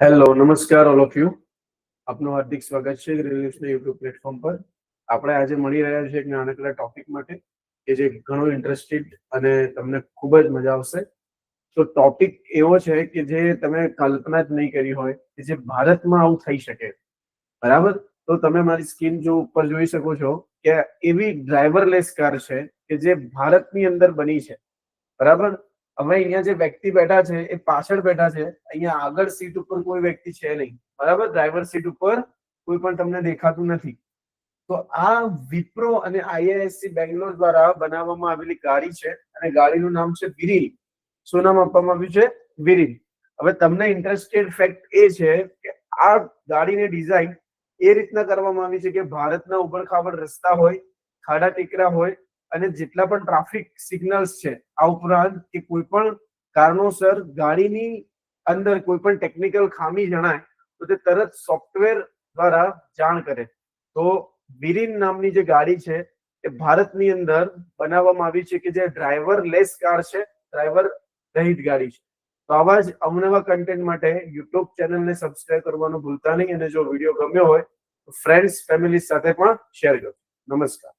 Hello, નમસ્કાર all of you. આપનું હાર્દિક સ્વાગત છે રેલવેસના યુટ્યુબ પ્લેટફોર્મ પર. આપણે આજે મળી રહ્યા છીએ એક નાનકડા ટોપિક માટે કે જે ઘણો ઇન્ટરેસ્ટેડ અને તમને ખૂબ જ મજા આવશે. તો ટોપિક એવો છે કે જે તમે કલ્પના જ નહીં કરી હોય કે જે ભારતમાં આવું થઈ શકે. બરાબર? તો તમે મારી સ્ક્રીન જો ઉપર જોઈ શકો છો કે એવી ડ્રાઈવરલેસ કાર છે કે જે ભારતની અંદર બની છે. બરાબર? હવે અહીંયા જે વ્યક્તિ બેઠા છે એ પાછળ બેઠા છે, અહીંયા આગળ સીટ ઉપર કોઈ વ્યક્તિ છે નહીં. બરાબર? ડ્રાઈવર સીટ ઉપર કોઈ પણ તમને દેખાતું નથી. તો આ વિપ્રો અને આઈઆઈએસસી બેંગ્લોર દ્વારા બનાવવામાં આવેલી ગાડી છે અને ગાડીનું નામ છે વિરીલ. શું નામ આપવામાં આવ્યું છે? વિરીલ. હવે તમને ઇન્ટરેસ્ટેડ ફેક્ટ એ છે કે આ ગાડીની ડિઝાઇન એ રીતના કરવામાં આવી છે કે ભારતના ઉબડખાબડ રસ્તા હોય, ખાડા ટેકરા હોય અને જેટલા પણ ટ્રાફિક સિગ્નલ્સ છે, આ ઉપરાંત કે કોઈ પણ કારણોસર ગાડીની અંદર કોઈ પણ ટેકનિકલ ખામી જણાય તો તે તરત સોફ્ટવેર દ્વારા જાણ કરે. તો વિરીન નામની જે ગાડી છે એ ભારતની અંદર બનાવવામાં આવી છે કે જે ડ્રાઈવર લેસ કાર છે, ડ્રાઈવર રહિત ગાડી છે. તો આવા જ અવનવા કન્ટેન્ટ માટે યુટ્યુબ ચેનલને સબસ્ક્રાઇબ કરવાનું ભૂલતા નહીં અને જો વિડીયો ગમ્યો હોય તો ફ્રેન્ડ્સ ફેમિલી સાથે પણ શેર કરો. નમસ્કાર.